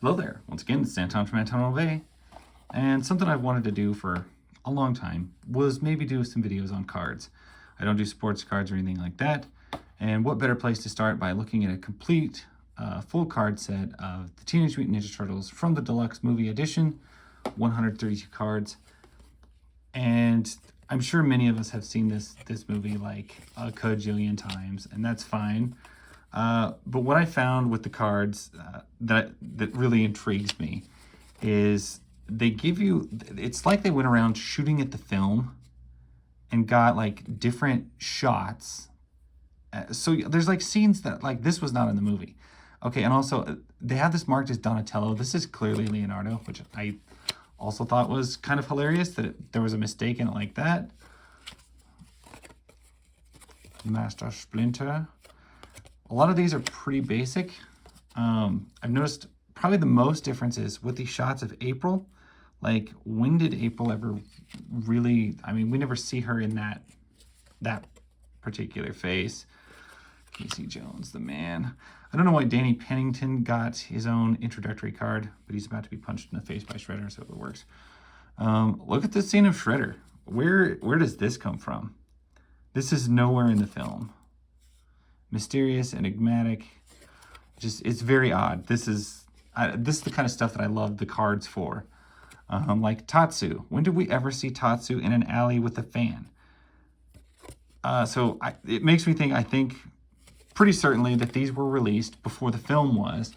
Hello there. Once again, it's Anton from Anton Bay. And something I've wanted to do for a long time was maybe do some videos on cards. I don't do sports cards or anything like that. And what better place to start by looking at a complete full card set of the Teenage Mutant Ninja Turtles from the Deluxe Movie Edition, 132 cards. And I'm sure many of us have seen this movie like a cajillion times, and that's fine. But what I found with the cards that really intrigues me is they give you, it's like they went around shooting at the film and got like different shots. So there's like scenes that like this was not in the movie. Okay, and also they have this marked as Donatello. This is clearly Leonardo, which I also thought was kind of hilarious that there was a mistake in it like that. Master Splinter. A lot of these are pretty basic. I've noticed probably the most difference is with these shots of April. Like, when did April ever really, I mean, we never see her in that particular face. Casey Jones, the man. I don't know why Danny Pennington got his own introductory card, but he's about to be punched in the face by Shredder, so it works. Look at this scene of Shredder. Where does this come from? This is nowhere in the film. Mysterious, enigmatic, just it's very odd. This is the kind of stuff that I love the cards for. Like Tatsu. When did we ever see Tatsu in an alley with a fan? It makes me think, I think pretty certainly that these were released before the film was.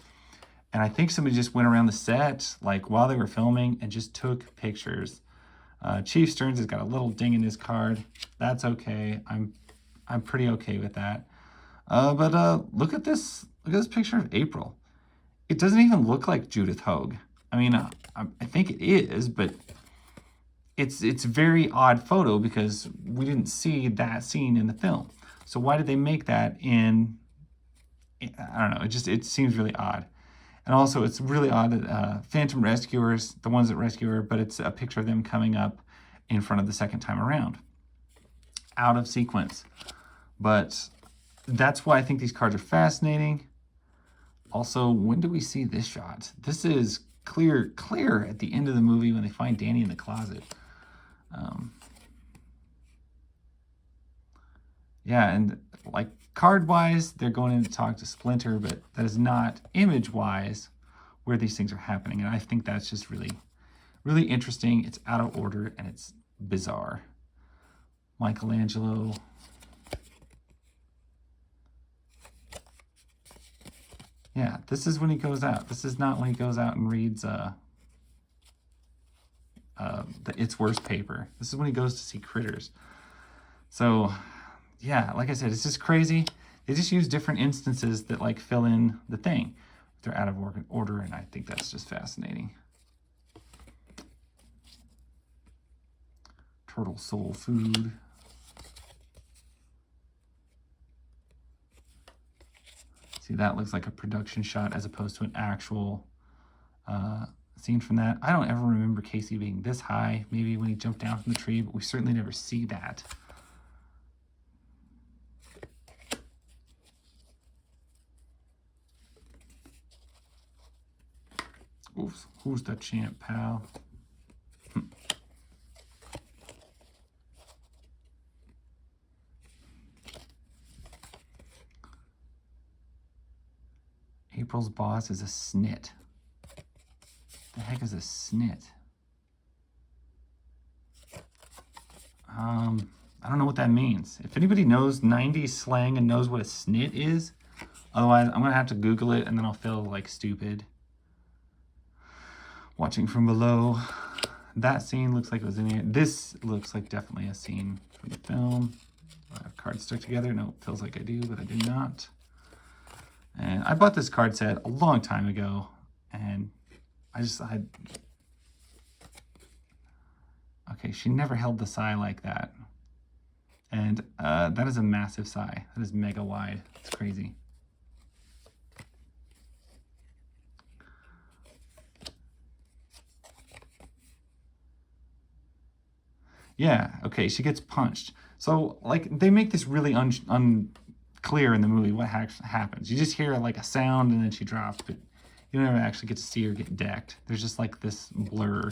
And I think somebody just went around the set like while they were filming and just took pictures. Chief Stearns has got a little ding in his card. That's okay. I'm pretty okay with that. But look at this picture of April. It doesn't even look like Judith Hogue. I mean, I think it is, but it's a very odd photo because we didn't see that scene in the film. So why did they make that in I don't know, it seems really odd. And also it's really odd that Phantom Rescuers, the ones that rescue her, but it's a picture of them coming up in front of the second time around. Out of sequence. But that's why I think these cards are fascinating. Also, when do we see this shot? This is clear at the end of the movie when they find Danny in the closet. Yeah, and like card-wise, they're going in to talk to Splinter, but that is not image-wise where these things are happening. And I think that's just really, really interesting. It's out of order and it's bizarre. Michelangelo. Yeah, this is when he goes out. This is not when he goes out and reads the It's Worse paper. This is when he goes to see Critters. So, yeah, like I said, it's just crazy. They just use different instances that like fill in the thing. They're out of order, and I think that's just fascinating. Turtle Soul Food. See, that looks like a production shot as opposed to an actual scene from that. I don't ever remember Casey being this high, maybe when he jumped down from the tree, but we certainly never see that. Oops, who's the champ, pal? April's boss is a snit. The heck is a snit? I don't know what that means. If anybody knows 90s slang and knows what a snit is, otherwise I'm gonna have to Google it and then I'll feel like stupid. Watching from below. That scene looks like it was in here. This looks like definitely a scene from the film. I have cards stuck together. No, it feels like I do, but I do not. And I bought this card set a long time ago, and okay, she never held the sai like that. And that is a massive sai. That is mega wide. It's crazy. Yeah, okay, she gets punched. So, like, they make this really unclear in the movie what happens. You just hear, like, a sound and then she drops, but You don't ever actually get to see her get decked. There's just like this blur.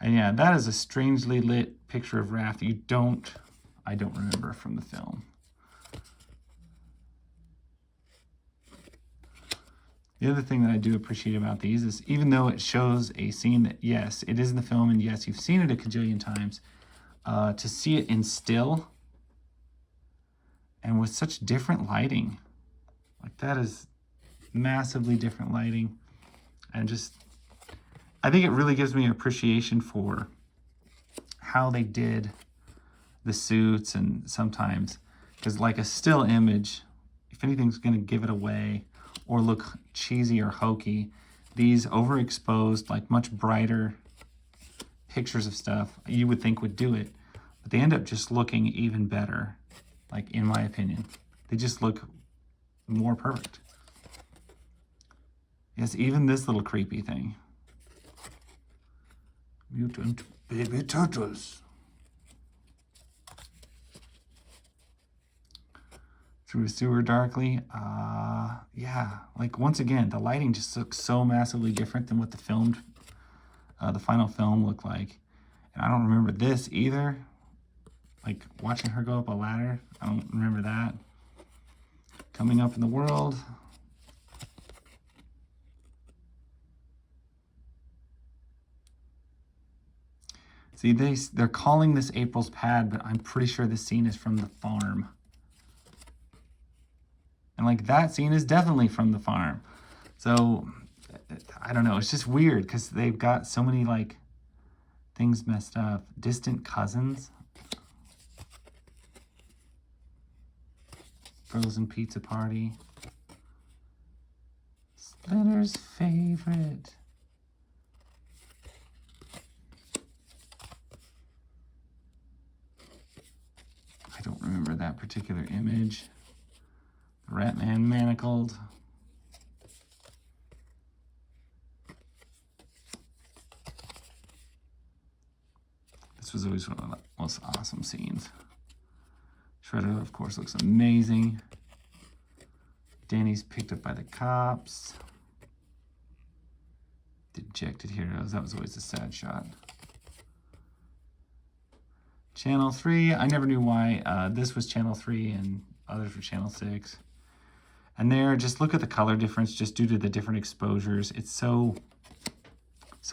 And yeah, that is a strangely lit picture of Raph that I don't remember from the film. The other thing that I do appreciate about these is even though it shows a scene that, yes, it is in the film, and yes, you've seen it a cajillion times, to see it in still and with such different lighting. Like, that is massively different lighting. And just, I think it really gives me an appreciation for how they did the suits, and sometimes, because like a still image, if anything's going to give it away or look cheesy or hokey, these overexposed, like much brighter pictures of stuff you would think would do it, but they end up just looking even better, like, in my opinion. They just look more perfect. Yes, even this little creepy thing. Mutant baby turtles. Through a sewer darkly. Yeah, like, once again, the lighting just looks so massively different than what the final film looked like. And I don't remember this either. Like, watching her go up a ladder, I don't remember that. Coming up in the world. See, they're calling this April's pad, but I'm pretty sure this scene is from the farm. And like, that scene is definitely from the farm. So, I don't know. It's just weird because they've got so many, like, things messed up. Distant cousins. Frozen pizza party. Splinter's favorite. I don't remember that particular image. Ratman manacled. This was always one of the most awesome scenes. Shredder, of course, looks amazing. Danny's picked up by the cops. Dejected heroes. That was always a sad shot. Channel 3. I never knew why this was Channel 3 and others were Channel 6. And there, just look at the color difference just due to the different exposures. It's so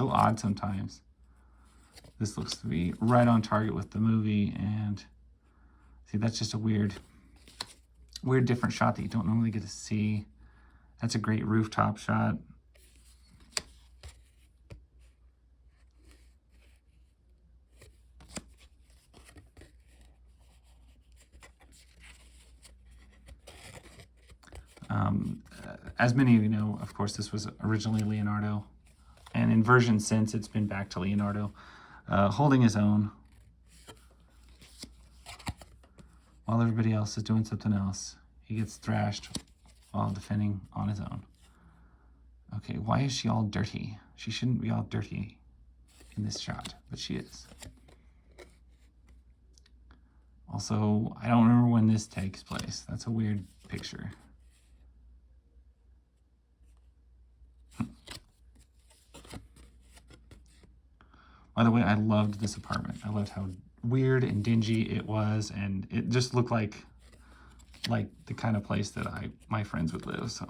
odd sometimes. This looks to be right on target with the movie, and see, that's just a weird different shot that you don't normally get to see. That's a great rooftop shot. As many of you know, of course, this was originally Leonardo, and in versions since, it's been back to Leonardo, holding his own while everybody else is doing something else. He gets thrashed while defending on his own. Okay, why is she all dirty? She shouldn't be all dirty in this shot, but she is. Also, I don't remember when this takes place. That's a weird picture. By the way, I loved this apartment. I loved how weird and dingy it was, and it just looked like the kind of place that my friends would live. So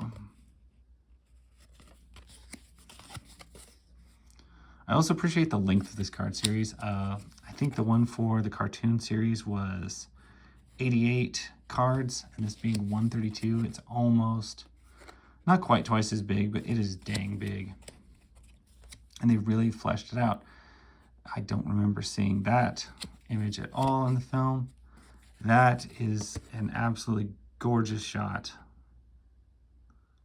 I also appreciate the length of this card series. I think the one for the cartoon series was 88 cards, and this being 132, it's almost, not quite twice as big, but it is dang big. And they really fleshed it out. I don't remember seeing that image at all in the film. That is an absolutely gorgeous shot,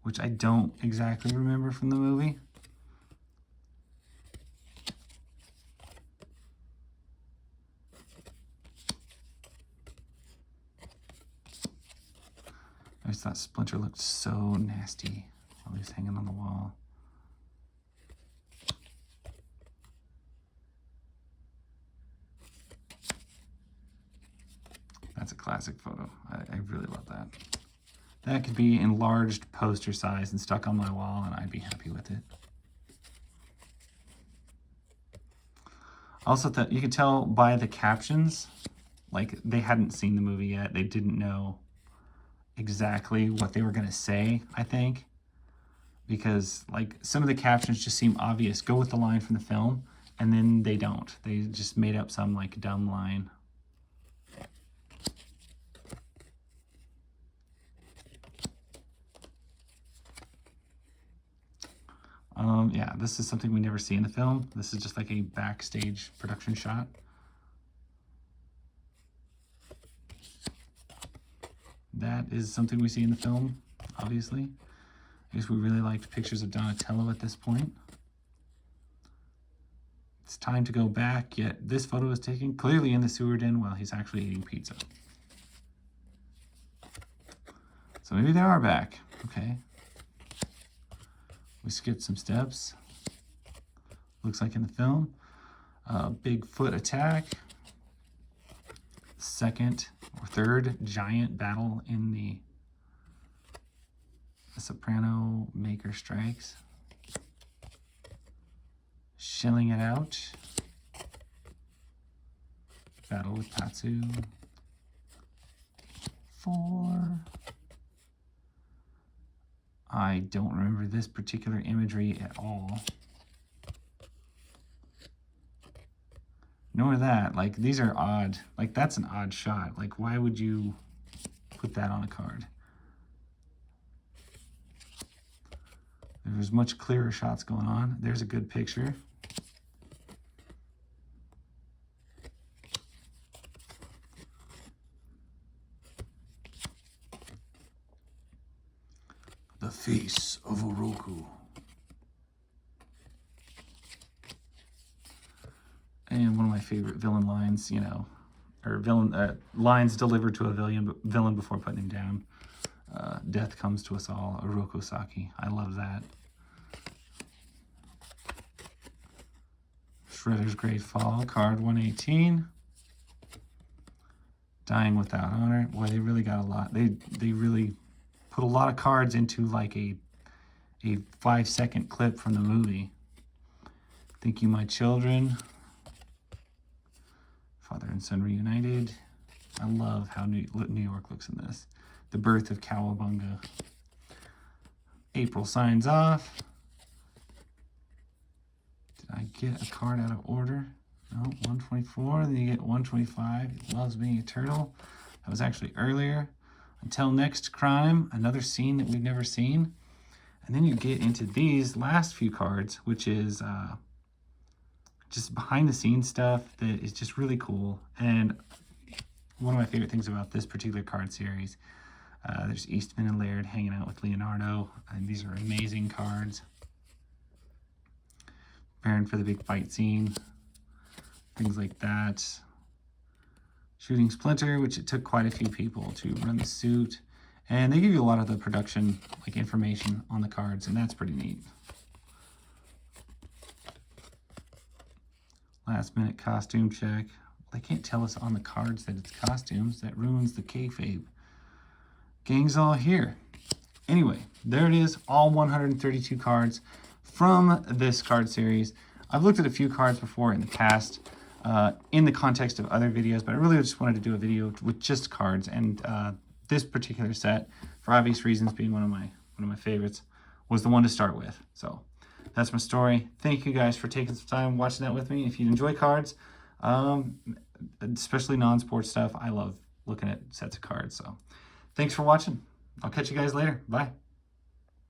which I don't exactly remember from the movie. I just thought Splinter looked so nasty while he was hanging on the wall. That's a classic photo. I really love that. That could be enlarged poster size and stuck on my wall, and I'd be happy with it. Also, you could tell by the captions, like they hadn't seen the movie yet. They didn't know exactly what they were going to say, I think. Because like some of the captions just seem obvious. Go with the line from the film, and then they don't. They just made up some like dumb line. Yeah, this is something we never see in the film. This is just like a backstage production shot. That is something we see in the film, obviously. I guess we really liked pictures of Donatello at this point. It's time to go back, yet this photo is taken clearly in the sewer den while he's actually eating pizza. So maybe they are back. Okay. We skipped some steps. Looks like in the film. Bigfoot attack. Second or third giant battle in the Soprano Maker Strikes. Shelling it out. Battle with Tatsu. 4. I don't remember this particular imagery at all. Nor that. Like, these are odd. Like, that's an odd shot. Like, why would you put that on a card? There's much clearer shots going on. There's a good picture. The face of Oroku. And one of my favorite villain lines, you know, or villain lines delivered to a villain before putting him down. Death comes to us all, Oroku Saki. I love that. Shredder's Great Fall, card 118. Dying Without Honor. Boy, they really got a lot. They really put a lot of cards into like a 5-second clip from the movie. Thank You, My Children. Father and Son Reunited. I love how New York looks in this. The Birth of Cowabunga. April Signs Off. Did I get a card out of order? No, 124. Then you get 125. He Loves Being a Turtle. That was actually earlier. Until Next Crime, another scene that we've never seen. And then you get into these last few cards, which is just behind the scenes stuff that is just really cool. And one of my favorite things about this particular card series, there's Eastman and Laird hanging out with Leonardo. And these are amazing cards. Preparing for the big fight scene. Things like that. Shooting Splinter, which it took quite a few people to run the suit. And they give you a lot of the production like information on the cards, and that's pretty neat. Last minute costume check. They can't tell us on the cards that it's costumes. That ruins the kayfabe. Gang's all here. Anyway, there it is. All 132 cards from this card series. I've looked at a few cards before in the past in the context of other videos, but I really just wanted to do a video with just cards. And this particular set, for obvious reasons, being one of my favorites, was the one to start with. So that's my story. Thank you guys for taking some time watching that with me. If you enjoy cards, especially non-sports stuff, I love looking at sets of cards. So thanks for watching. I'll catch you guys later. Bye.